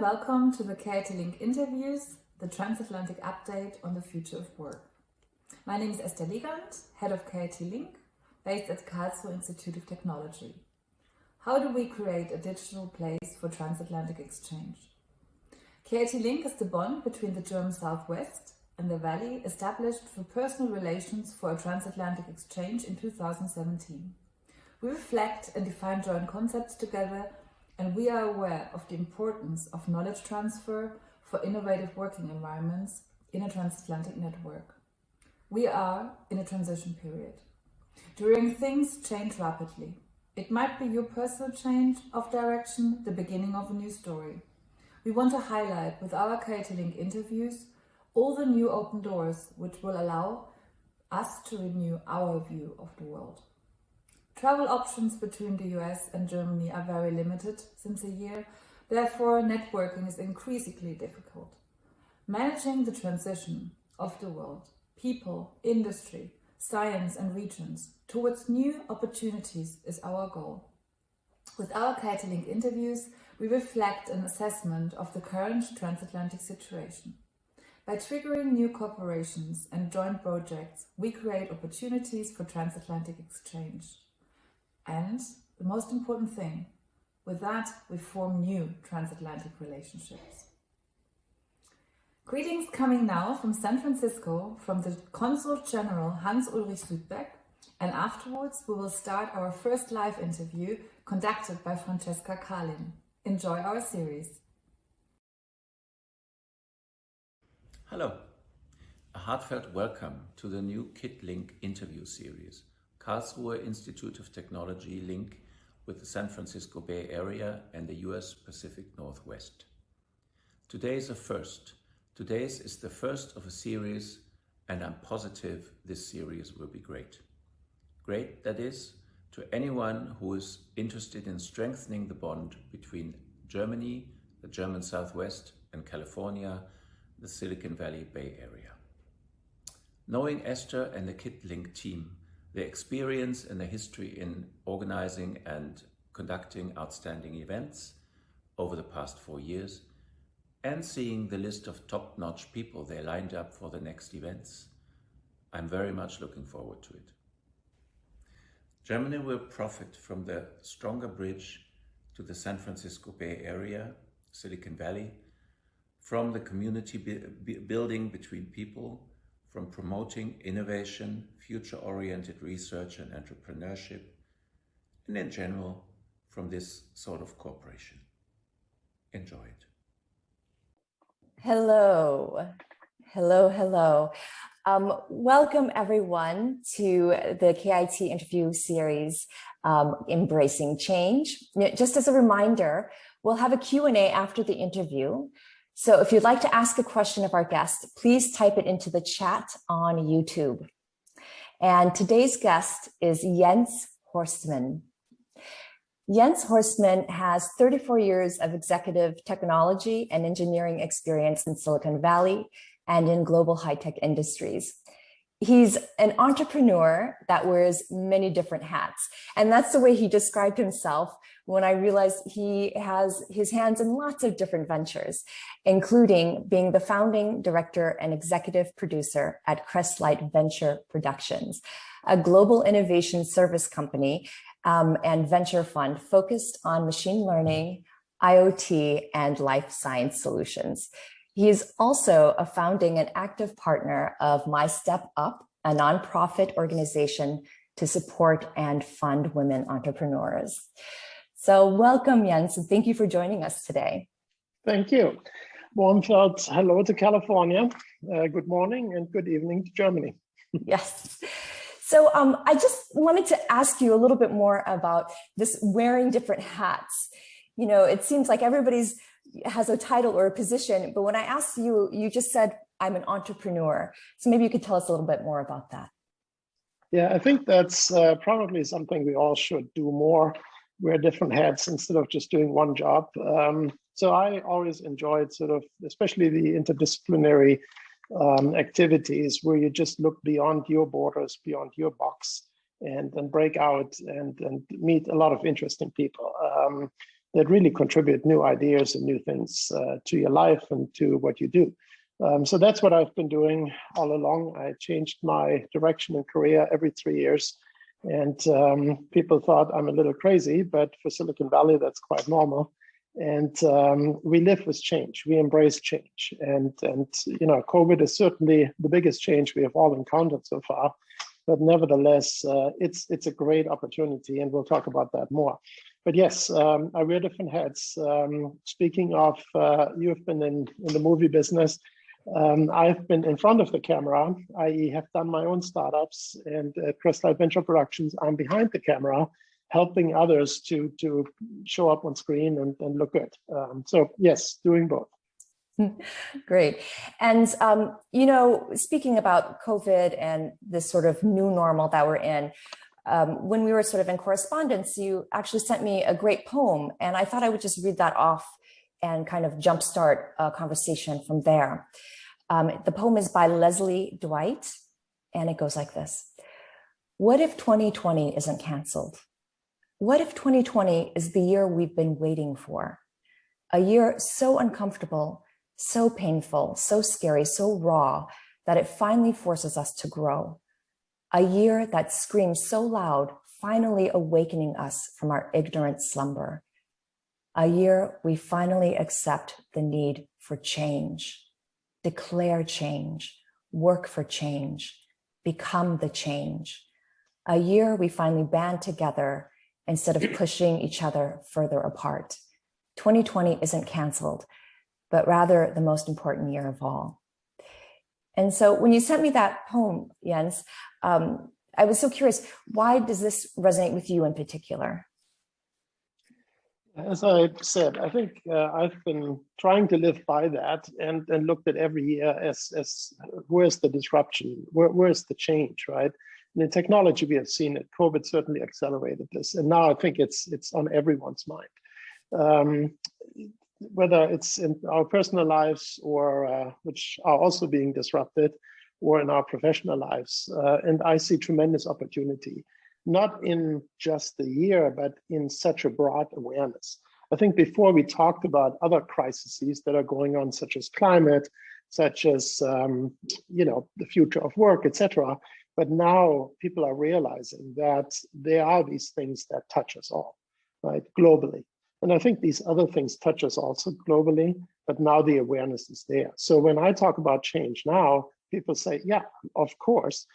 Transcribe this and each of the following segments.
welcome to the KIT Link interviews, the transatlantic update on the future of work. My name is Esther Legand, head of KIT Link, based at Karlsruhe Institute of Technology. How do we create a digital place for transatlantic exchange? KIT Link is the bond between the German Southwest and the Valley, established for personal relations for a transatlantic exchange in 2017. We reflect and define joint concepts together, and we are aware of the importance of knowledge transfer for innovative working environments in a transatlantic network. We are in a transition period. During things change rapidly. It might be your personal change of direction, the beginning of a new story. We want to highlight with our KIT Link interviews all the new open doors which will allow us to renew our view of the world. Travel options between the US and Germany are very limited since a year, therefore networking is increasingly difficult. Managing the transition of the world, people, industry, science and regions towards new opportunities is our goal. With our KIT Link interviews, we reflect an assessment of the current transatlantic situation. By triggering new corporations and joint projects, we create opportunities for transatlantic exchange. And the most important thing, with that, we form new transatlantic relationships. Greetings coming now from San Francisco, from the Consul General Hans-Ulrich Südbeck, and afterwards we will start our first live interview conducted by Francesca Kalin. Enjoy our series. Hello, a heartfelt welcome to the new KIT Link interview series. Karlsruhe Institute of Technology link with the San Francisco Bay Area and the US Pacific Northwest. Today is a first. Today's is the first of a series, and I'm positive this series will be great. Great, that is, to anyone who is interested in strengthening the bond between Germany, the German Southwest, and California, the Silicon Valley Bay Area. Knowing Esther and the KIT Link team, their experience and their history in organizing and conducting outstanding events over the past 4 years, and seeing the list of top-notch people they lined up for the next events, I'm very much looking forward to it. Germany will profit from the stronger bridge to the San Francisco Bay Area, Silicon Valley, from the community building between people, from promoting innovation, future-oriented research and entrepreneurship, and in general, from this sort of cooperation. Enjoy it. Hello. Welcome everyone to the KIT interview series, Embracing Change. Just as a reminder, we'll have a Q&A after the interview. So if you'd like to ask a question of our guest, please type it into the chat on YouTube. And today's guest is Jens Horstmann. Jens Horstmann has 34 years of executive technology and engineering experience in Silicon Valley and in global high-tech industries. He's an entrepreneur that wears many different hats. And that's the way he described himself when I realized he has his hands in lots of different ventures, including being the founding director and executive producer at Crestlight Venture Productions, a global innovation service company and venture fund focused on machine learning, IoT, and life science solutions. He is also a founding and active partner of My Step Up, a nonprofit organization to support and fund women entrepreneurs. So welcome, Jens, and thank you for joining us today. Thank you. Warmfelt hello to California. Good morning and good evening to Germany. Yes. So I just wanted to ask you a little bit more about this wearing different hats. You know, it seems like everybody's has a title or a position, but when I asked you, you just said, I'm an entrepreneur. So maybe you could tell us a little bit more about that. Yeah, I think that's probably something we all should do more, wear different hats instead of just doing one job. So I always enjoyed sort of, especially the interdisciplinary activities where you just look beyond your borders, beyond your box, and break out and meet a lot of interesting people. that really contribute new ideas and new things to your life and to what you do. So that's what I've been doing all along. I changed my direction and career every 3 years. And people thought I'm a little crazy, but for Silicon Valley, that's quite normal. And we live with change. We embrace change. And you know, COVID is certainly the biggest change we have all encountered so far. But nevertheless, it's a great opportunity, and we'll talk about that more. But yes, I wear different hats. Speaking of, you've been in the movie business. I've been in front of the camera, i.e. have done my own startups, and at Crestlight Venture Productions, I'm behind the camera, helping others to show up on screen and look good. So yes, doing both. Great. And, you know, speaking about COVID and this sort of new normal that we're in, when we were sort of in correspondence, you actually sent me a great poem, and I thought I would just read that off and kind of jumpstart a conversation from there. The poem is by Leslie Dwight, and it goes like this. What if 2020 isn't canceled? What if 2020 is the year we've been waiting for? A year so uncomfortable, so painful, so scary, so raw that it finally forces us to grow. A year that screams so loud, finally awakening us from our ignorant slumber. A year we finally accept the need for change, declare change, work for change, become the change. A year we finally band together instead of pushing each other further apart. 2020 isn't canceled, but rather the most important year of all. And so when you sent me that poem, Jens, I was so curious, why does this resonate with you in particular? As I said, I think I've been trying to live by that and looked at every year as where's the disruption, where's the change, right? And in technology, we have seen it. COVID certainly accelerated this. And now I think it's on everyone's mind. Whether it's in our personal lives or which are also being disrupted, or in our professional lives. And I see tremendous opportunity, not in just the year, but in such a broad awareness. I think before we talked about other crises that are going on, such as climate, such as you know, the future of work, etc. But now people are realizing that there are these things that touch us all, right, globally. And I think these other things touch us also globally, but now the awareness is there. So when I talk about change now, people say, yeah, of course.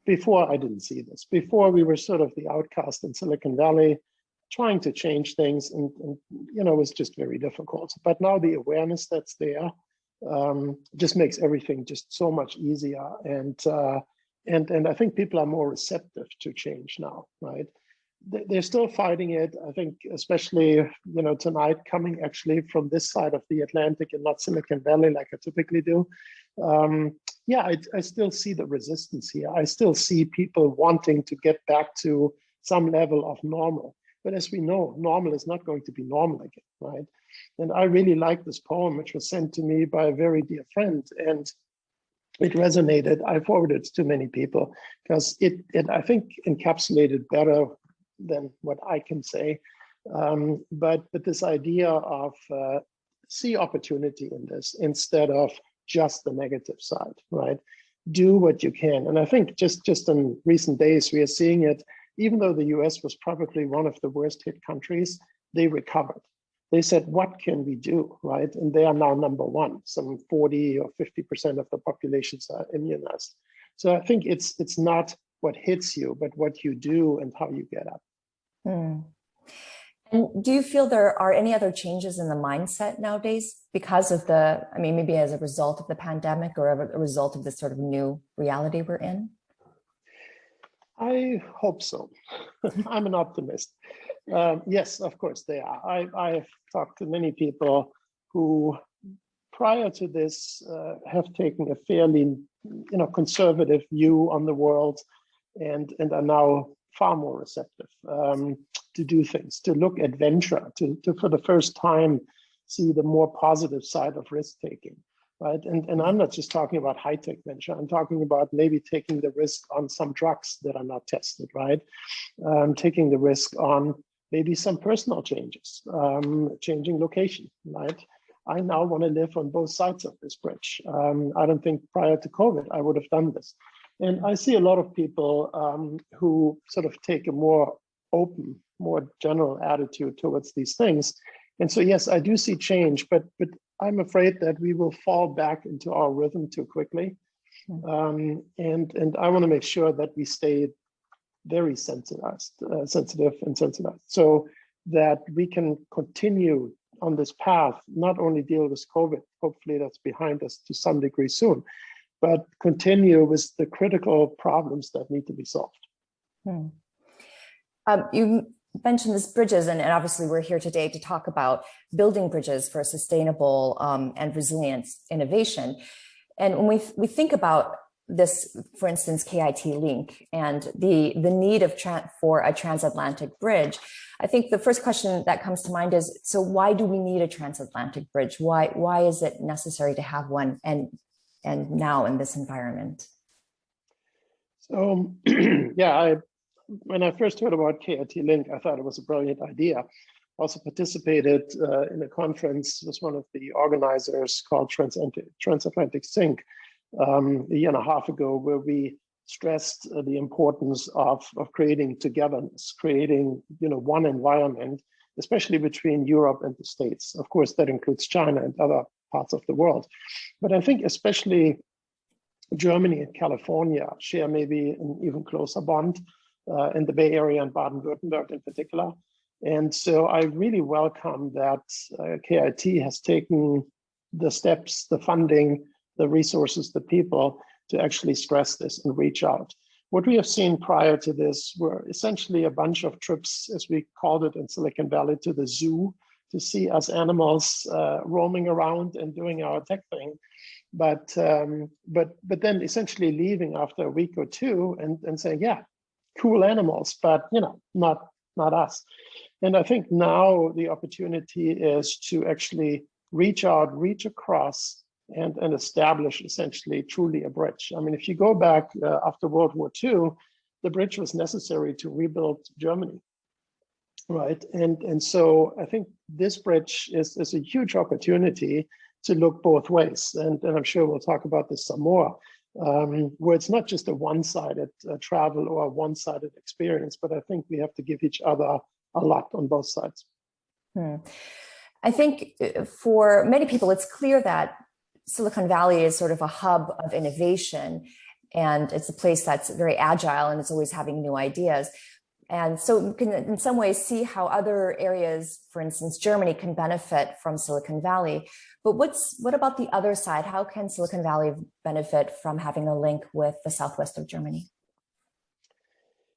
Before I didn't see this. Before we were sort of the outcast in Silicon Valley, trying to change things, and you know, it was just very difficult. But now the awareness that's there just makes everything just so much easier. And I think people are more receptive to change now, right? They're still fighting it. I think, especially, you know, tonight coming actually from this side of the Atlantic and not Silicon Valley like I typically do. Yeah, I still see the resistance here. I still see people wanting to get back to some level of normal. But as we know, normal is not going to be normal again, right? And I really like this poem, which was sent to me by a very dear friend, and it resonated. I forwarded it to many people because it I think encapsulated better than what I can say. But this idea of see opportunity in this instead of just the negative side, right? Do what you can. And I think just in recent days, we are seeing it, even though the US was probably one of the worst hit countries, they recovered. They said, what can we do, right? And they are now number one. Some 40 or 50% of the populations are immunized. So I think it's not what hits you, but what you do and how you get up. And do you feel there are any other changes in the mindset nowadays because of maybe as a result of the pandemic or a result of this sort of new reality we're in? I hope so. I'm an optimist. Yes, of course they are. I've talked to many people who, prior to this, have taken a fairly, conservative view on the world, and are now far more receptive to do things, to look at venture, to for the first time see the more positive side of risk taking, right? And I'm not just talking about high-tech venture. I'm talking about maybe taking the risk on some drugs that are not tested, right? Taking the risk on, maybe some personal changes, changing location, right? I now want to live on both sides of this bridge. I don't think prior to COVID, I would have done this. And I see a lot of people who sort of take a more open, more general attitude towards these things. And so, yes, I do see change, but I'm afraid that we will fall back into our rhythm too quickly. And I want to make sure that we stay very sensitive and sensitized, so that we can continue on this path, not only deal with COVID, hopefully that's behind us to some degree soon, but continue with the critical problems that need to be solved. You mentioned this bridges, and obviously we're here today to talk about building bridges for sustainable and resilient innovation. And when we think about this, for instance, KIT Link and the need for a transatlantic bridge, I think the first question that comes to mind is, so why do we need a transatlantic bridge? Why is it necessary to have one, and now in this environment? So yeah, when I first heard about KIT Link, I thought it was a brilliant idea. Also participated in a conference, was one of the organizers, called Transatlantic Sync, a year and a half ago, where we stressed the importance of creating togetherness, creating one environment, especially between Europe and the States. Of course, that includes China and other parts of the world. But I think especially Germany and California share maybe an even closer bond in the Bay Area and Baden-Württemberg in particular. And so I really welcome that KIT has taken the steps, the funding, the resources, the people to actually stress this and reach out. What we have seen prior to this were essentially a bunch of trips, as we called it in Silicon Valley, to the zoo to see us animals roaming around and doing our tech thing. But then essentially leaving after a week or two and saying, yeah, cool animals, but not us. And I think now the opportunity is to actually reach out, reach across, and establish essentially truly a bridge. I mean, if you go back after World War II, the bridge was necessary to rebuild Germany, right? And so I think this bridge is a huge opportunity to look both ways. And I'm sure we'll talk about this some more, where it's not just a one-sided travel or a one-sided experience, but I think we have to give each other a lot on both sides. I think for many people, it's clear that Silicon Valley is sort of a hub of innovation, and it's a place that's very agile and it's always having new ideas. And so you can, in some ways, see how other areas, for instance, Germany, can benefit from Silicon Valley. But what about the other side? How can Silicon Valley benefit from having a link with the southwest of Germany?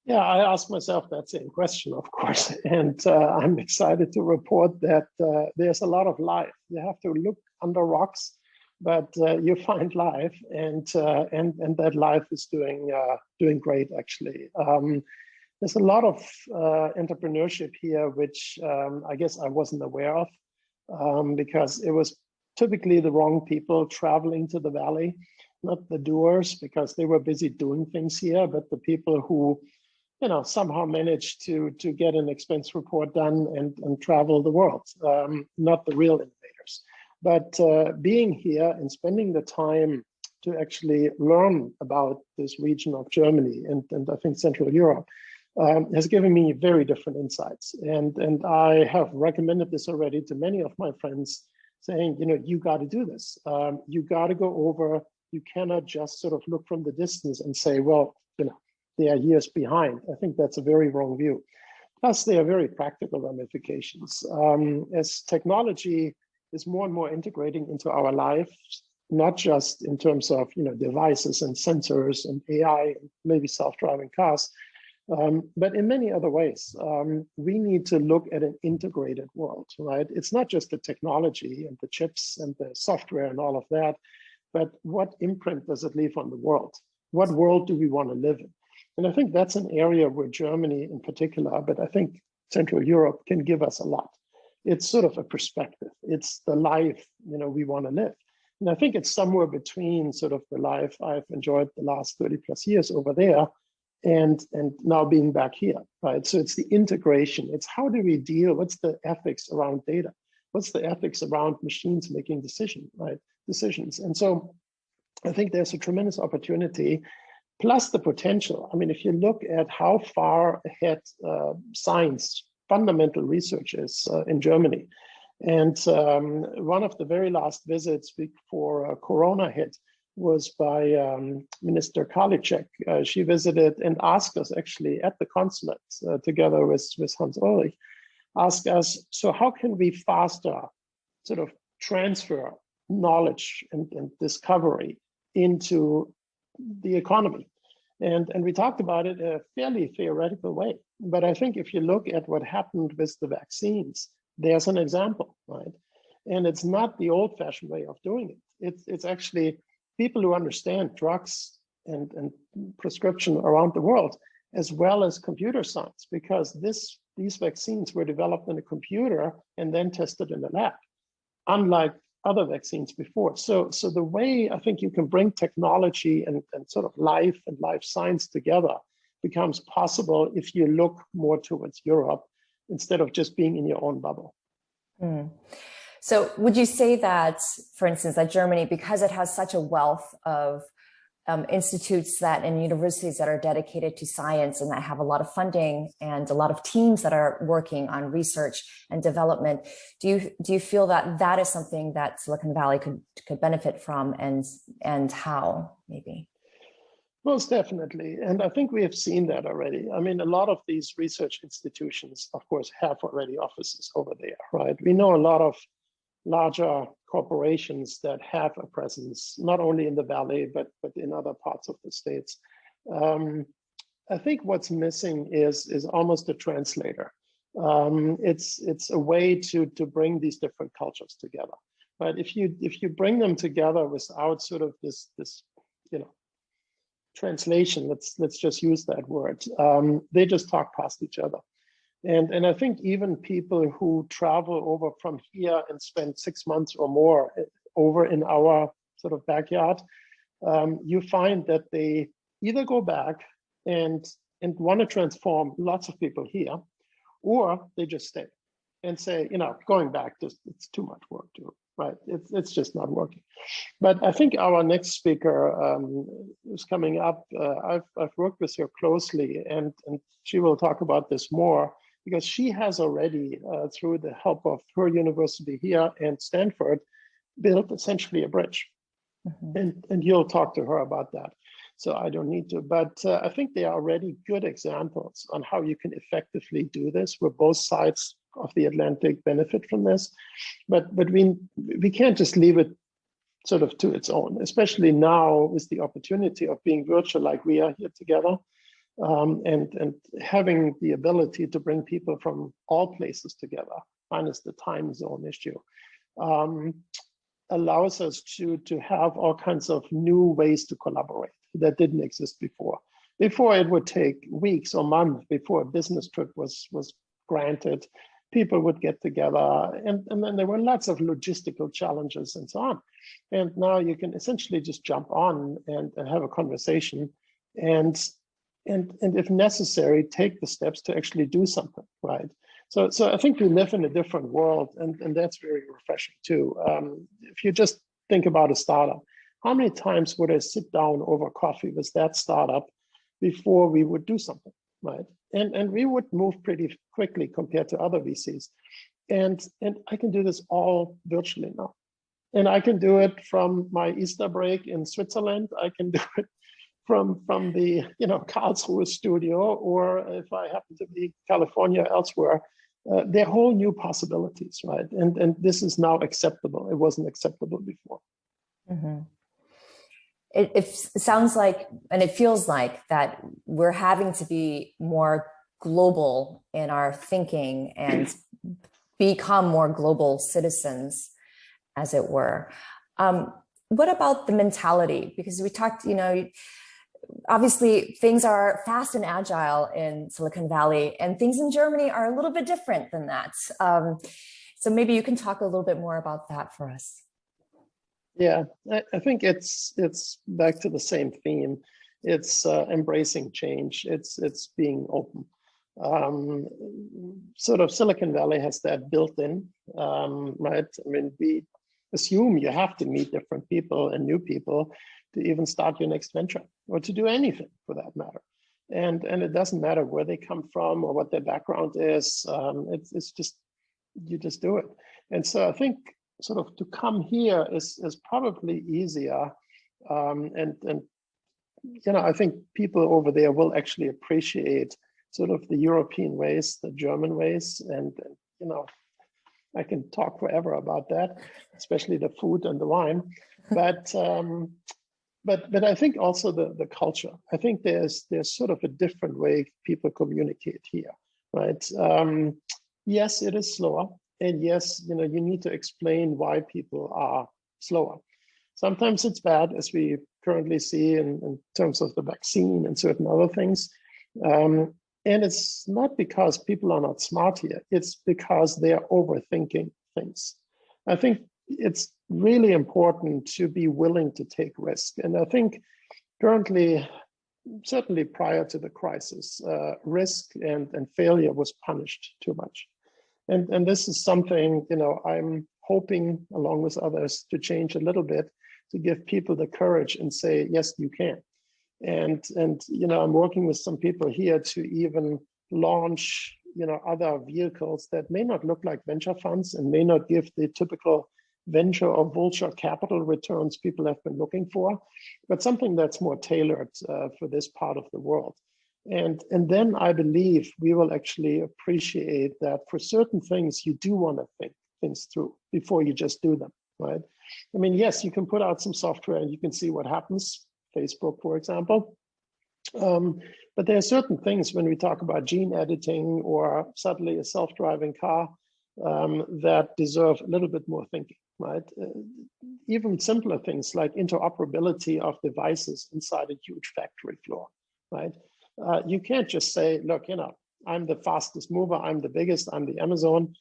Yeah, I asked myself that same question, of course, and I'm excited to report that there's a lot of life. You have to look under rocks, but you find life, and that life is doing great, actually. There's a lot of entrepreneurship here, which I guess I wasn't aware of, because it was typically the wrong people traveling to the valley, not the doers, because they were busy doing things here, but the people who somehow managed to get an expense report done and travel the world, not the real innovators. But being here and spending the time to actually learn about this region of Germany and I think Central Europe has given me very different insights. And I have recommended this already to many of my friends, saying, you got to do this. You got to go over. You cannot just sort of look from the distance and say, well, they are years behind. I think that's a very wrong view. Plus, there are very practical ramifications. As technology is more and more integrating into our lives, not just in terms of devices and sensors and AI, and maybe self-driving cars, but in many other ways. We need to look at an integrated world, right? It's not just the technology and the chips and the software and all of that, but what imprint does it leave on the world? What world do we want to live in? And I think that's an area where Germany in particular, but I think Central Europe can give us a lot. It's sort of a perspective. It's the life, we want to live. And I think it's somewhere between sort of the life I've enjoyed the last 30 plus years over there and now being back here, right? So it's the integration. It's how do we deal? What's the ethics around data? What's the ethics around machines making decisions? And so I think there's a tremendous opportunity, plus the potential. I mean, if you look at how far ahead science, fundamental research is in Germany, and one of the very last visits before Corona hit was by Minister Karliczek. She visited and asked us actually at the consulate together with Hans Ulrich, asked us, so how can we faster sort of transfer knowledge and discovery into the economy? And we talked about it in a fairly theoretical way. But I think if you look at what happened with the vaccines, there's an example, right? And it's not the old-fashioned way of doing it. It's actually people who understand drugs and prescription around the world, as well as computer science, because these vaccines were developed in a computer and then tested in the lab, unlike other vaccines before. So the way I think you can bring technology and sort of life and life science together becomes possible if you look more towards Europe instead of just being in your own bubble. Mm. So would you say that, for instance, that Germany, because it has such a wealth of institutes and universities that are dedicated to science and that have a lot of funding and a lot of teams that are working on research and development, do you feel that that is something that Silicon Valley could benefit from, and how, maybe? Most definitely. And I think we have seen that already. I mean, a lot of these research institutions, of course, have already offices over there, right? We know a lot of larger corporations that have a presence, not only in the Valley, but in other parts of the states. I think what's missing is almost a translator. It's a way to bring these different cultures together. But if you bring them together without sort of this translation, let's just use that word, they just talk past each other. And I think even people who travel over from here and spend 6 months or more over in our sort of backyard, you find that they either go back and want to transform lots of people here, or they just stay and say, going back, it's too much work to, right? It's just not working. But I think our next speaker is coming up. I've worked with her closely, and she will talk about this more, because she has already, through the help of her university here and Stanford, built essentially a bridge. Mm-hmm. And you'll talk to her about that. So I don't need to, but I think there are already good examples on how you can effectively do this, where both sides of the Atlantic benefit from this. But we can't just leave it sort of to its own, especially now with the opportunity of being virtual like we are here together. And having the ability to bring people from all places together, minus the time zone issue, allows us to have all kinds of new ways to collaborate that didn't exist before. Before, it would take weeks or months before a business trip was granted. People would get together, and then there were lots of logistical challenges and so on. And now you can essentially just jump on and have a conversation, and if necessary, take the steps to actually do something, right? So I think we live in a different world, and that's very refreshing too. If you just think about a startup, how many times would I sit down over coffee with that startup before we would do something, right? And we would move pretty quickly compared to other VCs. And I can do this all virtually now. And I can do it from my Easter break in Switzerland. I can do it from the Karlsruhe studio, or if I happen to be California elsewhere. There are whole new possibilities, right? And this is now acceptable. It wasn't acceptable before. Mm-hmm. It sounds like, and it feels like, that we're having to be more global in our thinking and become more global citizens, as it were. What about the mentality? Because we talked, obviously things are fast and agile in Silicon Valley, and things in Germany are a little bit different than that. So maybe you can talk a little bit more about that for us. Yeah, I think it's back to the same theme. it's embracing change, it's being open. Sort of Silicon Valley has that built in, right? I mean, we assume you have to meet different people and new people to even start your next venture or to do anything for that matter. And it doesn't matter where they come from or what their background is. It's just, you just do it. And so I think sort of to come here is probably easier. And you know, I think people over there will actually appreciate sort of the European ways, the German ways, and you know, I can talk forever about that, especially the food and the wine. But I think also the culture. I think there's sort of a different way people communicate here, right? Yes, it is slower, and yes, you know, you need to explain why people are slower. Sometimes it's bad, as we currently see in terms of the vaccine and certain other things. And it's not because people are not smart here, it's because they are overthinking things. I think it's really important to be willing to take risk. And I think currently, certainly prior to the crisis, risk and failure was punished too much. And this is something, you know, I'm hoping along with others to change a little bit, to give people the courage and say, yes, you can. And you know, I'm working with some people here to even launch, you know, other vehicles that may not look like venture funds and may not give the typical venture or vulture capital returns people have been looking for, but something that's more tailored for this part of the world. And then I believe we will actually appreciate that for certain things, you do want to think things through before you just do them, right? I mean, yes, you can put out some software and you can see what happens. Facebook, for example. But there are certain things when we talk about gene editing or suddenly a self-driving car that deserve a little bit more thinking, right? Even simpler things like interoperability of devices inside a huge factory floor, right? You can't just say, look, you know, I'm the fastest mover, I'm the biggest, I'm the Amazon.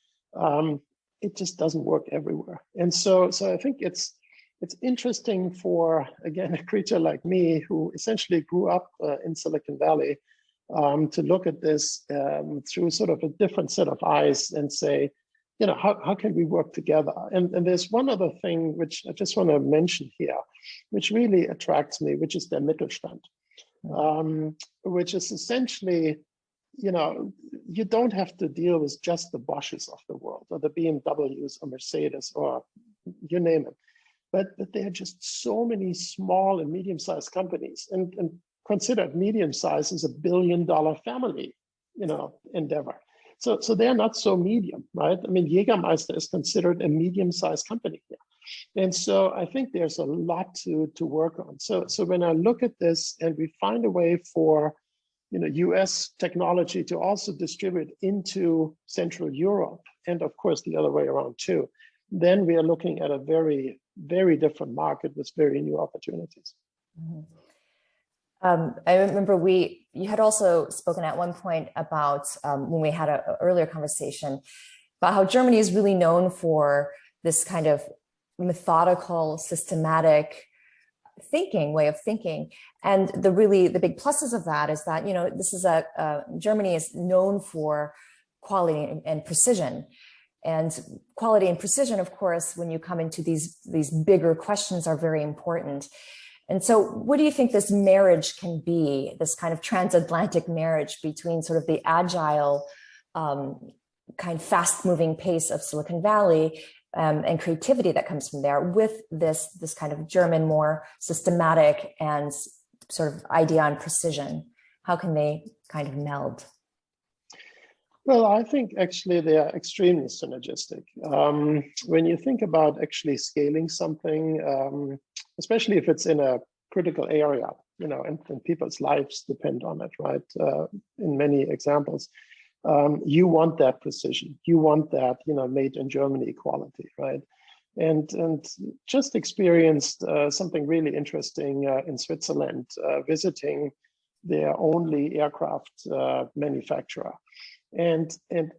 It just doesn't work everywhere. And so I think it's interesting for, again, a creature like me who essentially grew up in Silicon Valley to look at this through sort of a different set of eyes and say, you know, how can we work together? And there's one other thing which I just want to mention here, which really attracts me, which is der Mittelstand, which is essentially, you know, you don't have to deal with just the Bosches of the world or the BMWs or Mercedes or you name it. But there are just so many small and medium-sized companies, and considered medium-sized is $1 billion family, you know, endeavor. So they're not so medium, right? I mean, Jägermeister is considered a medium-sized company here. And so I think there's a lot to work on. So when I look at this and we find a way for, you know, US technology to also distribute into Central Europe, and of course the other way around too, then we are looking at a very, very different market with very new opportunities. Mm-hmm. I remember you had also spoken at one point about when we had an earlier conversation about how Germany is really known for this kind of methodical, systematic way of thinking. And the big pluses of that is that, you know, this is Germany is known for quality and precision. And quality and precision, of course, when you come into these bigger questions, are very important. And so what do you think this marriage can be, this kind of transatlantic marriage between sort of the agile, kind of fast-moving pace of Silicon Valley and creativity that comes from there with this kind of German, more systematic and sort of idea on precision? How can they kind of meld? Well, I think actually they are extremely synergistic. When you think about actually scaling something, especially if it's in a critical area, you know, and people's lives depend on it, right? In many examples, you want that precision. You want that, you know, made in Germany quality, right? And just experienced something really interesting in Switzerland, visiting their only aircraft manufacturer. And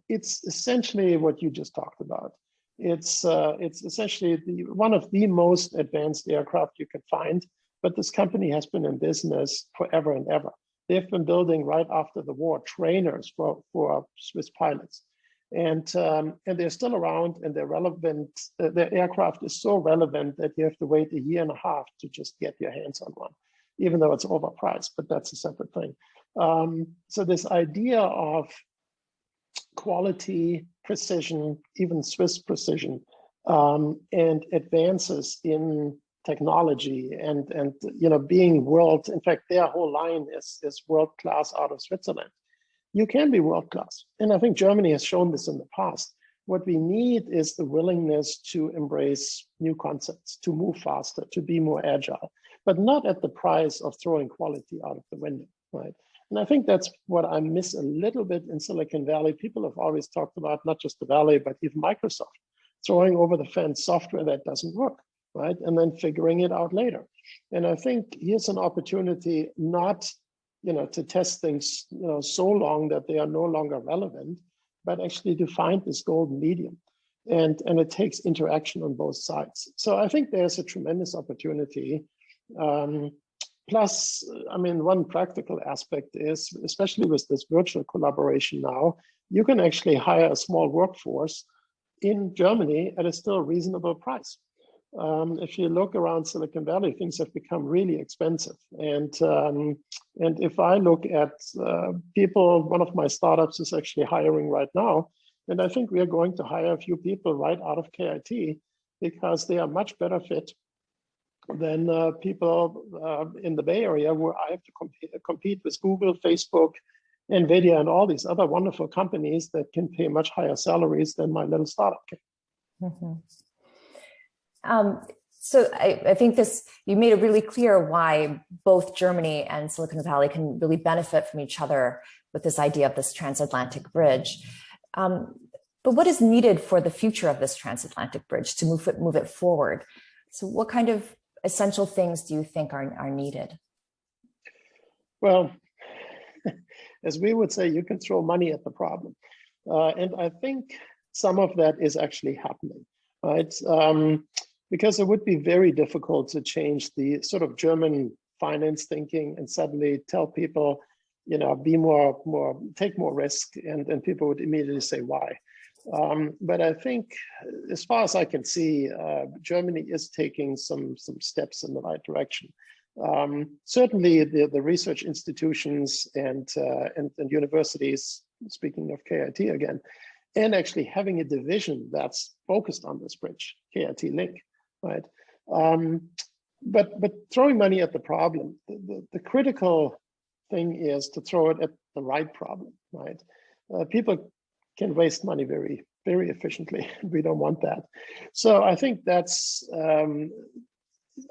it's essentially what you just talked about. It's essentially one of the most advanced aircraft you can find, but this company has been in business forever and ever. They've been building right after the war trainers for Swiss pilots. And they're still around, and they're relevant. Their aircraft is so relevant that you have to wait a year and a half to just get your hands on one, even though it's overpriced, but that's a separate thing. So this idea of quality, precision, even Swiss precision, and advances in technology and being world, in fact, their whole line is world-class out of Switzerland. You can be world-class. And I think Germany has shown this in the past. What we need is the willingness to embrace new concepts, to move faster, to be more agile, but not at the price of throwing quality out of the window, right? And I think that's what I miss a little bit in Silicon Valley. People have always talked about not just the Valley, but even Microsoft, throwing over the fence software that doesn't work, right? And then figuring it out later. And I think here's an opportunity not to test things so long that they are no longer relevant, but actually to find this golden medium. And it takes interaction on both sides. So I think there's a tremendous opportunity. Plus, I mean, one practical aspect is, especially with this virtual collaboration now, you can actually hire a small workforce in Germany at a still reasonable price. If you look around Silicon Valley, things have become really expensive. And if I look at people, one of my startups is actually hiring right now, and I think we are going to hire a few people right out of KIT because they are much better fit than people in the Bay Area, where I have to compete with Google, Facebook, NVIDIA, and all these other wonderful companies that can pay much higher salaries than my little startup can. Mm-hmm. So I think you made it really clear why both Germany and Silicon Valley can really benefit from each other with this idea of this transatlantic bridge. But what is needed for the future of this transatlantic bridge to move it forward? So what kind of essential things do you think are needed? Well, as we would say, you can throw money at the problem. And I think some of that is actually happening, right? Because it would be very difficult to change the sort of German finance thinking and suddenly tell people, be more, take more risk, and people would immediately say why. But I think, as far as I can see, Germany is taking some steps in the right direction. Certainly, the research institutions and universities, speaking of KIT again, and actually having a division that's focused on this bridge, KIT Link, right? But throwing money at the problem, the critical thing is to throw it at the right problem, right? People can waste money very, very efficiently. We don't want that. So I think that's,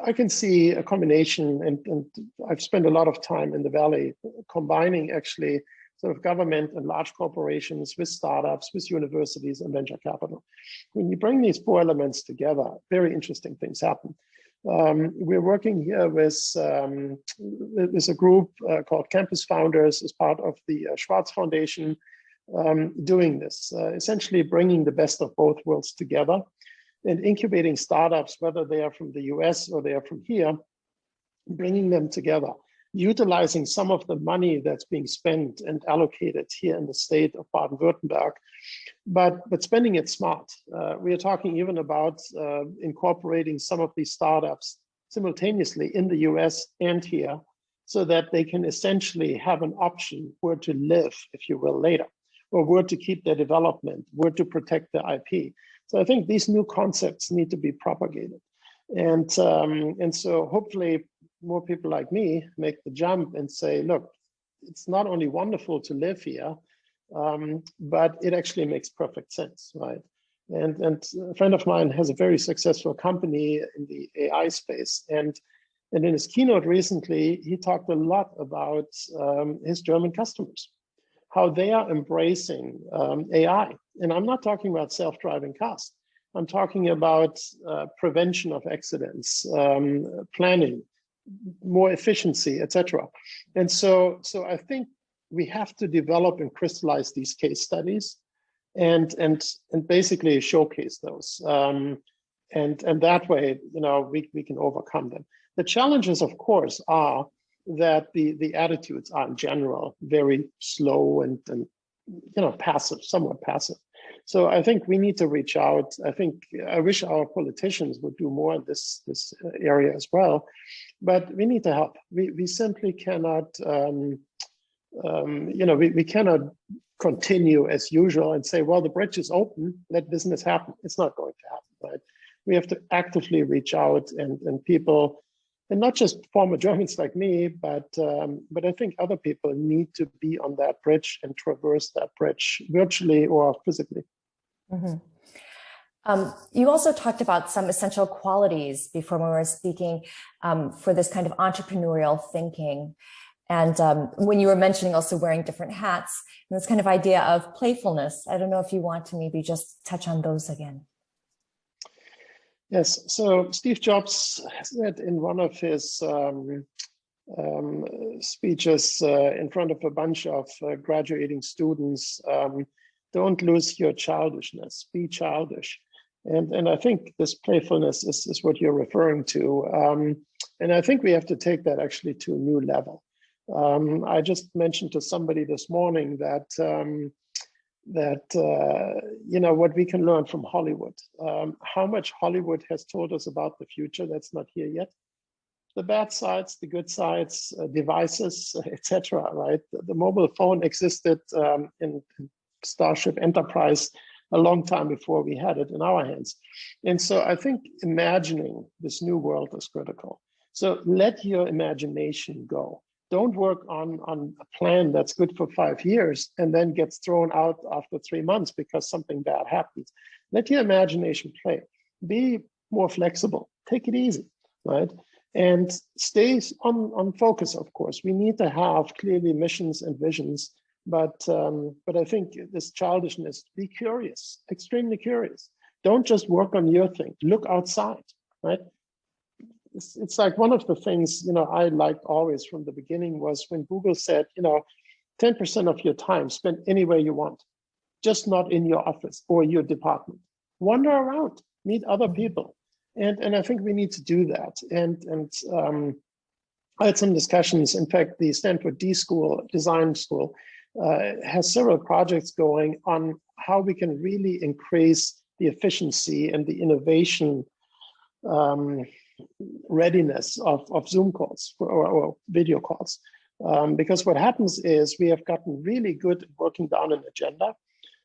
I can see a combination, and I've spent a lot of time in the Valley combining actually sort of government and large corporations with startups, with universities and venture capital. When you bring these four elements together, very interesting things happen. We're working here with a group called Campus Founders as part of the Schwarz Foundation, doing this, essentially bringing the best of both worlds together and incubating startups, whether they are from the US or they are from here, bringing them together, utilizing some of the money that's being spent and allocated here in the state of Baden-Württemberg, but spending it smart. We are talking even about incorporating some of these startups simultaneously in the US and here, so that they can essentially have an option where to live, if you will, later, or where to keep their development, where to protect their IP. So I think these new concepts need to be propagated. And so hopefully more people like me make the jump and say, look, it's not only wonderful to live here, but it actually makes perfect sense, right? And a friend of mine has a very successful company in the AI space. And in his keynote recently, he talked a lot about his German customers, how they are embracing AI. And I'm not talking about self-driving cars. I'm talking about prevention of accidents, planning, more efficiency, etc. And so I think we have to develop and crystallize these case studies and basically showcase those. And that way, we can overcome them. The challenges, of course, are that the attitudes are in general very slow and passive, somewhat passive. So I think we need to reach out. I wish our politicians would do more in this area as well, but we need to help. We simply cannot, we cannot continue as usual and say, well, the bridge is open, let business happen. It's not going to happen, right? We have to actively reach out and people, and not just former Germans like me, but I think other people need to be on that bridge and traverse that bridge virtually or physically. Mm-hmm. You also talked about some essential qualities before when we were speaking for this kind of entrepreneurial thinking. And when you were mentioning also wearing different hats, and this kind of idea of playfulness, I don't know if you want to maybe just touch on those again. Yes, so Steve Jobs said in one of his speeches in front of a bunch of graduating students, don't lose your childishness, be childish. And I think this playfulness is what you're referring to. And I think we have to take that actually to a new level. I just mentioned to somebody this morning that what we can learn from Hollywood, how much Hollywood has told us about the future that's not here yet. The bad sides, the good sides, devices, etc. Right? The mobile phone existed in Starship Enterprise a long time before we had it in our hands. And so I think imagining this new world is critical. So let your imagination go. Don't work on a plan that's good for 5 years and then gets thrown out after 3 months because something bad happens. Let your imagination play. Be more flexible. Take it easy, right? And stay on focus, of course. We need to have clearly missions and visions, but I think this childishness, be curious, extremely curious. Don't just work on your thing. Look outside, right? It's like one of the things, I liked always from the beginning was when Google said, 10% of your time spend anywhere you want, just not in your office or your department. Wander around, meet other people. And I think we need to do that. And I had some discussions. In fact, the Stanford Design School has several projects going on how we can really increase the efficiency and the innovation readiness of Zoom calls or video calls. Because what happens is we have gotten really good at working down an agenda,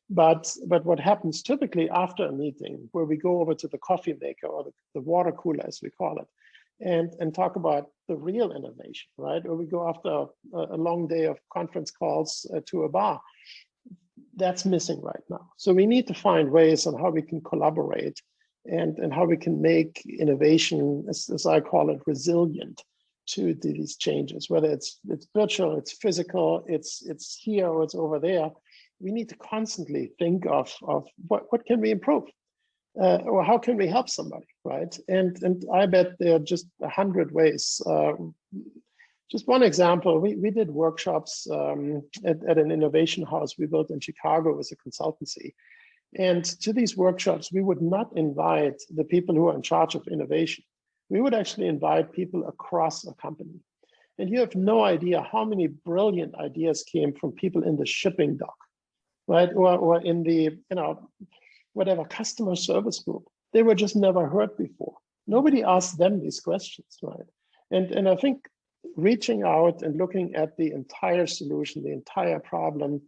but what happens typically after a meeting where we go over to the coffee maker or the water cooler, as we call it, and talk about the real innovation, right? Or we go after a long day of conference calls to a bar. That's missing right now. So we need to find ways on how we can collaborate and how we can make innovation, as I call it, resilient to these changes, whether it's virtual, it's physical, it's here or it's over there. We need to constantly think of what can we improve, or how can we help somebody, right? And I bet there are just 100 ways. Just one example, we did workshops at an innovation house we built in Chicago as a consultancy. And to these workshops, we would not invite the people who are in charge of innovation. We would actually invite people across a company. And you have no idea how many brilliant ideas came from people in the shipping dock, right? Or in the, whatever customer service group. They were just never heard before. Nobody asked them these questions, right? And I think reaching out and looking at the entire solution, the entire problem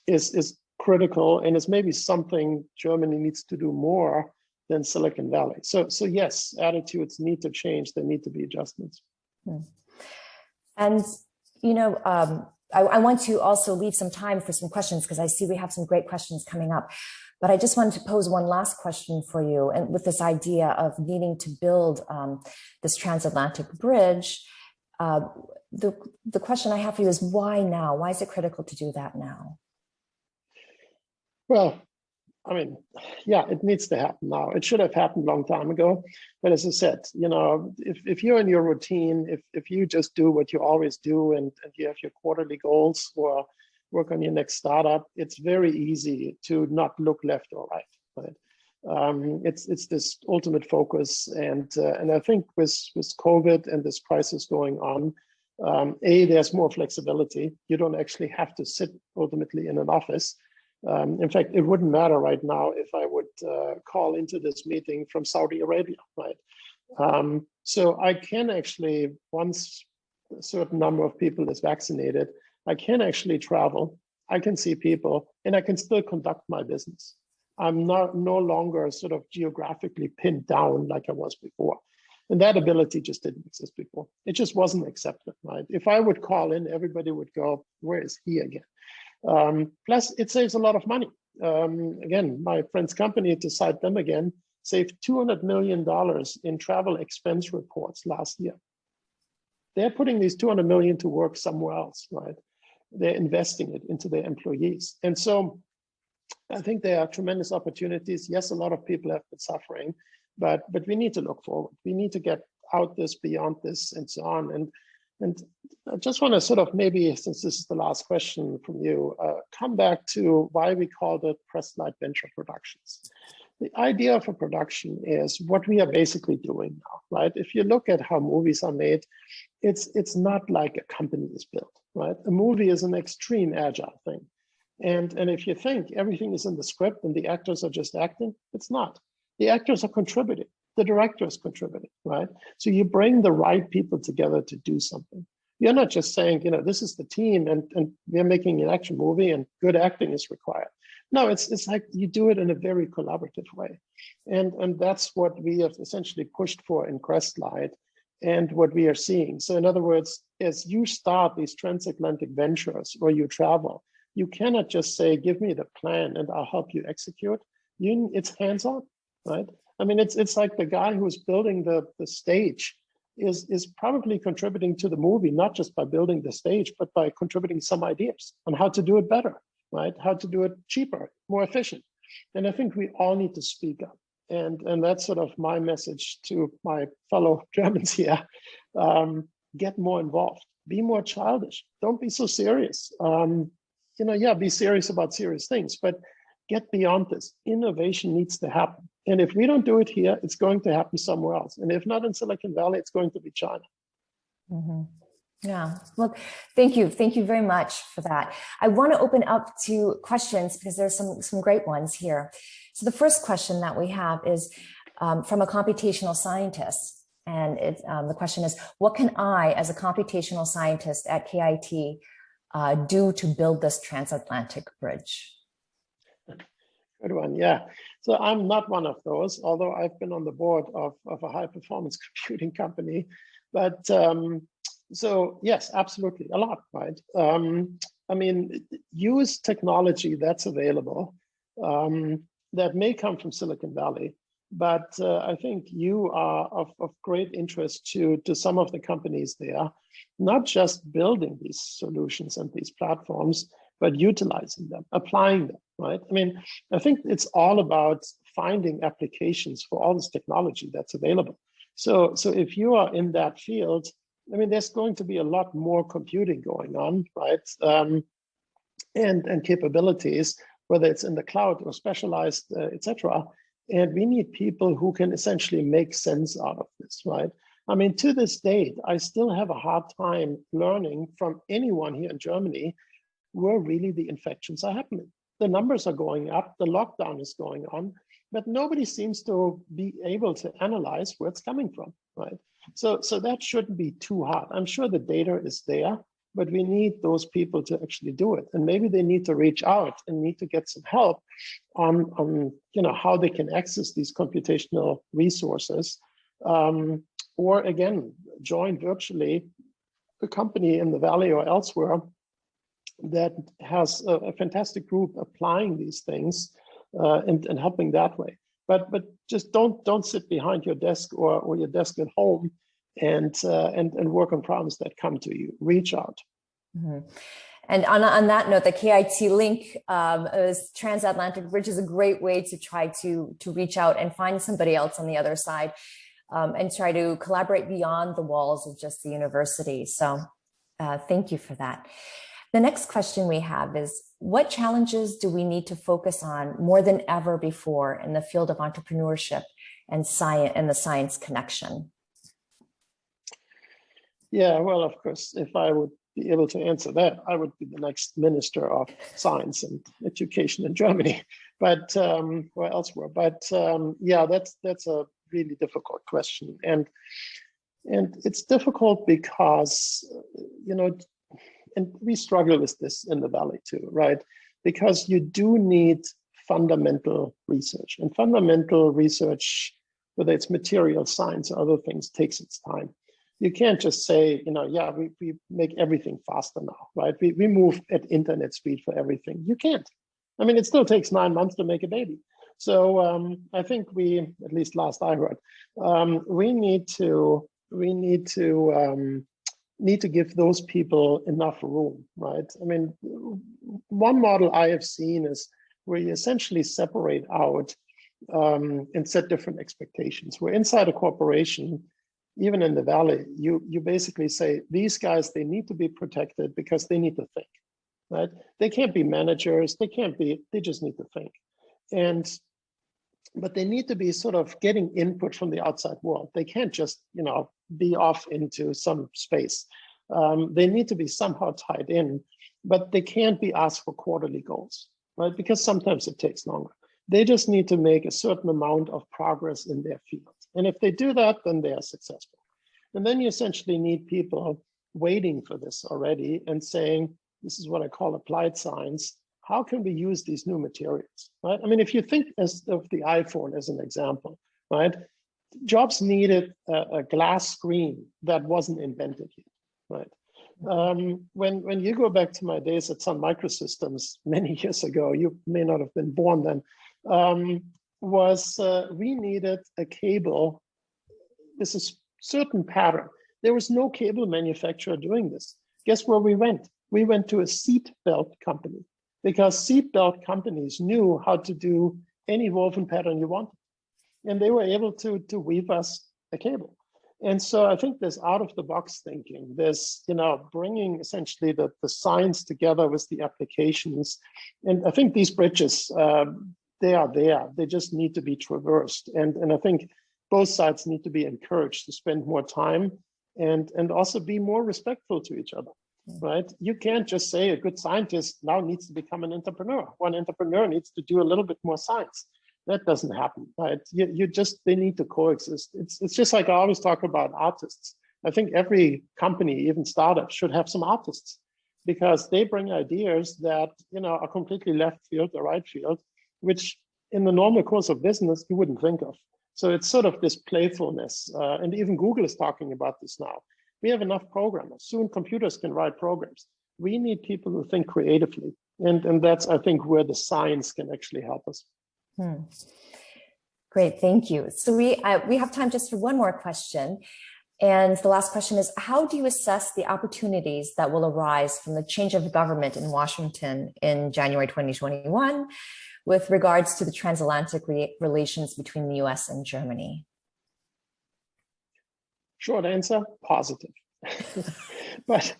is critical, and it's maybe something Germany needs to do more than Silicon Valley. So yes, attitudes need to change. There need to be adjustments. And, I want to also leave some time for some questions because I see we have some great questions coming up. But I just wanted to pose one last question for you. And with this idea of needing to build this transatlantic bridge, the question I have for you is why now? Why is it critical to do that now? Well, it needs to happen now. It should have happened a long time ago. But as I said, if you're in your routine, if you just do what you always do and you have your quarterly goals or work on your next startup, it's very easy to not look left or right. It's this ultimate focus, and I think with COVID and this crisis going on, there's more flexibility. You don't actually have to sit ultimately in an office. In fact, it wouldn't matter right now if I would call into this meeting from Saudi Arabia, right? So I can actually, once a certain number of people is vaccinated, I can actually travel, I can see people, and I can still conduct my business. I'm no longer sort of geographically pinned down like I was before. And that ability just didn't exist before. It just wasn't accepted, right? If I would call in, everybody would go, where is he again? Plus, it saves a lot of money. Again, my friend's company, to cite them again, saved $200 million in travel expense reports last year. They're putting these $200 million to work somewhere else, right? They're investing it into their employees. And so I think there are tremendous opportunities. Yes, a lot of people have been suffering, but we need to look forward. We need to get out this, beyond this, and so on. And I just want to sort of maybe, since this is the last question from you, come back to why we called it Presslight Venture Productions. The idea of a production is what we are basically doing now, right? If you look at how movies are made, it's not like a company is built, right? A movie is an extreme agile thing. And if you think everything is in the script and the actors are just acting, it's not. The actors are contributing. The director is contributing, right? So you bring the right people together to do something. You're not just saying, this is the team and we're making an action movie and good acting is required. No, it's like you do it in a very collaborative way. And that's what we have essentially pushed for in Crestlight and what we are seeing. So in other words, as you start these transatlantic ventures or you travel, you cannot just say, give me the plan and I'll help you execute. It's hands-on, right? I mean, it's like the guy who's building the stage is probably contributing to the movie, not just by building the stage, but by contributing some ideas on how to do it better, right? How to do it cheaper, more efficient. And I think we all need to speak up. And that's sort of my message to my fellow Germans here. Get more involved, be more childish. Don't be so serious. Be serious about serious things, but get beyond this. Innovation needs to happen. And if we don't do it here, it's going to happen somewhere else. And if not in Silicon Valley, it's going to be China. Mm-hmm. Yeah, well, thank you. Thank you very much for that. I want to open up to questions because there's some great ones here. So the first question that we have is from a computational scientist. And the question is, what can I, as a computational scientist at KIT, do to build this transatlantic bridge? Good one, yeah. So I'm not one of those, although I've been on the board of a high-performance computing company. But so yes, absolutely, a lot, right? I mean, use technology that's available that may come from Silicon Valley, but I think you are of great interest to some of the companies there, not just building these solutions and these platforms, but utilizing them, applying them, right? I mean, I think it's all about finding applications for all this technology that's available. So if you are in that field, I mean, there's going to be a lot more computing going on, right? And capabilities, whether it's in the cloud or specialized, et cetera. And we need people who can essentially make sense out of this, right? I mean, to this date, I still have a hard time learning from anyone here in Germany where really the infections are happening. The numbers are going up, the lockdown is going on, but nobody seems to be able to analyze where it's coming from, right? So that shouldn't be too hard. I'm sure the data is there, but we need those people to actually do it. And maybe they need to reach out and need to get some help on how they can access these computational resources. Or again, join virtually a company in the Valley or elsewhere that has a fantastic group applying these things and helping that way. But just don't sit behind your desk or your desk at home and work on problems that come to you. Reach out. Mm-hmm. And on that note, the KIT link is Transatlantic Bridge is a great way to try to reach out and find somebody else on the other side and try to collaborate beyond the walls of just the university. So thank you for that. The next question we have is, what challenges do we need to focus on more than ever before in the field of entrepreneurship and science and the science connection? Yeah, well, of course, if I would be able to answer that, I would be the next Minister of Science and Education in Germany, but or elsewhere. But yeah, that's a really difficult question, and it's difficult because and we struggle with this in the Valley too, right? Because you do need fundamental research, and fundamental research, whether it's material science or other things, takes its time. You can't just say, yeah, we make everything faster now, right? We move at internet speed for everything. You can't. I mean, it still takes 9 months to make a baby. So I think we, at least last I heard, we need to give those people enough room, right? I mean, one model I have seen is where you essentially separate out and set different expectations. Where inside a corporation, even in the Valley, you basically say, these guys, they need to be protected because they need to think, right? They can't be managers, they just need to think. But they need to be sort of getting input from the outside world. They can't just, be off into some space. They need to be somehow tied in, but they can't be asked for quarterly goals, right? Because sometimes it takes longer. They just need to make a certain amount of progress in their field. And if they do that, then they are successful. And then you essentially need people waiting for this already and saying, this is what I call applied science. How can we use these new materials, right? I mean, if you think of the iPhone as an example, right? Jobs needed a glass screen that wasn't invented yet, right? When you go back to my days at Sun Microsystems many years ago, you may not have been born then, we needed a cable. This is certain pattern. There was no cable manufacturer doing this. Guess where we went? We went to a seat belt company, because seat belt companies knew how to do any woven pattern you wanted. And they were able to weave us a cable. And so I think there's out of the box thinking. There's, bringing essentially the science together with the applications. And I think these bridges, they are there. They just need to be traversed. And I think both sides need to be encouraged to spend more time and also be more respectful to each other, right? You can't just say a good scientist now needs to become an entrepreneur. One entrepreneur needs to do a little bit more science. That doesn't happen, right? They need to coexist. It's just like I always talk about artists. I think every company, even startups, should have some artists, because they bring ideas that, are completely left field or right field, which in the normal course of business, you wouldn't think of. So it's sort of this playfulness. And even Google is talking about this now. We have enough programmers. Soon computers can write programs. We need people who think creatively. And that's, I think, where the science can actually help us. Great, thank you. So we have time just for one more question. And the last question is, how do you assess the opportunities that will arise from the change of government in Washington in January 2021 with regards to the transatlantic relations between the US and Germany? Short answer, positive. But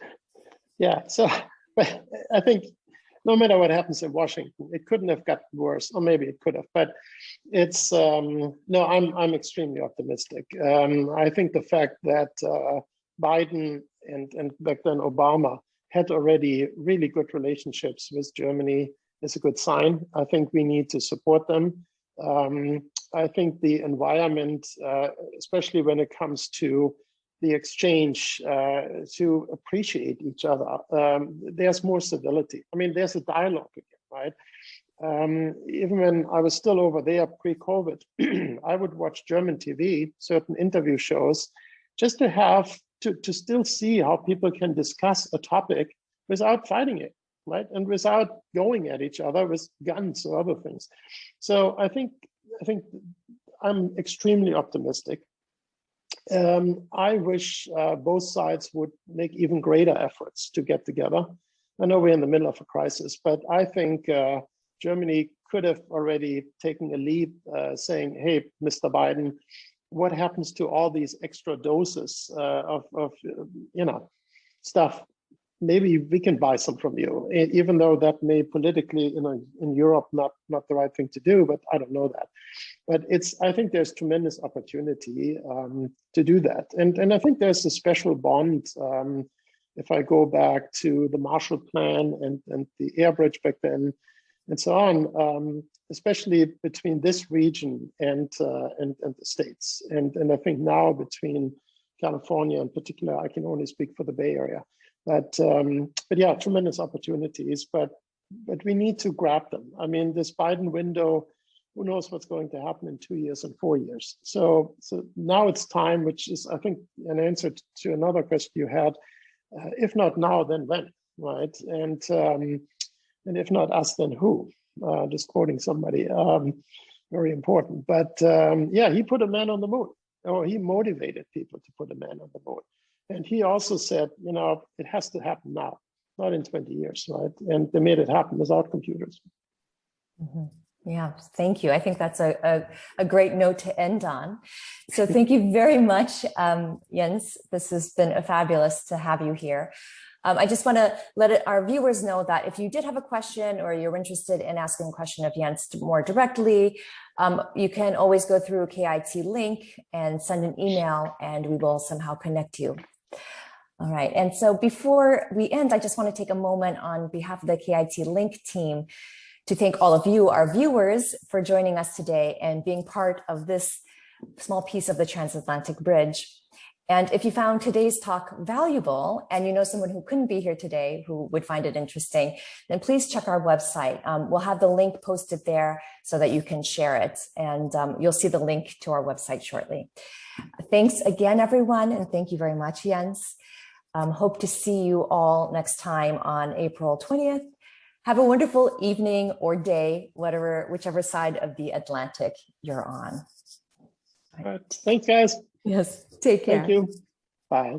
I think no matter what happens in Washington, it couldn't have gotten worse, or maybe it could have, but it's, no, I'm extremely optimistic. I think the fact that Biden and back then Obama had already really good relationships with Germany is a good sign. I think we need to support them. I think the environment, especially when it comes to the exchange, to appreciate each other, there's more civility. I mean, there's a dialogue again, right? Even when I was still over there pre-COVID, I would watch German TV, certain interview shows, just to have to still see how people can discuss a topic without fighting it, right? And without going at each other with guns or other things. So I think I'm extremely optimistic. I wish both sides would make even greater efforts to get together. I know we're in the middle of a crisis, but I think Germany could have already taken a lead saying, hey, Mr. Biden, what happens to all these extra doses of stuff maybe we can buy some from you, even though that may politically, in Europe, not the right thing to do, but I don't know that. But I think there's tremendous opportunity to do that. And I think there's a special bond. If I go back to the Marshall Plan and the air bridge back then, and so on, especially between this region and the States. And I think now between California in particular, I can only speak for the Bay Area. But yeah, tremendous opportunities, but we need to grab them. I mean, this Biden window, who knows what's going to happen in 2 years and 4 years. So now it's time, which is, I think, an answer to another question you had. If not now, then when, right? And if not us, then who? Just quoting somebody, very important. But yeah, he put a man on the moon, or he motivated people to put a man on the moon. And he also said, it has to happen now, not in 20 years, right? And they made it happen without computers. Mm-hmm. Yeah, thank you. I think that's a great note to end on. So thank you very much, Jens. This has been fabulous to have you here. I just want to let our viewers know that if you did have a question or you're interested in asking a question of Jens more directly, you can always go through KIT Link and send an email and we will somehow connect you. All right. And so before we end, I just want to take a moment on behalf of the KIT Link team to thank all of you, our viewers, for joining us today and being part of this small piece of the transatlantic bridge. And if you found today's talk valuable and you know someone who couldn't be here today who would find it interesting, then please check our website. We'll have the link posted there so that you can share it. And you'll see the link to our website shortly. Thanks again, everyone. And thank you very much, Jens. Hope to see you all next time on April 20th. Have a wonderful evening or day, whichever side of the Atlantic you're on. All right. Thanks, guys. Yes, take care. Thank you. Bye.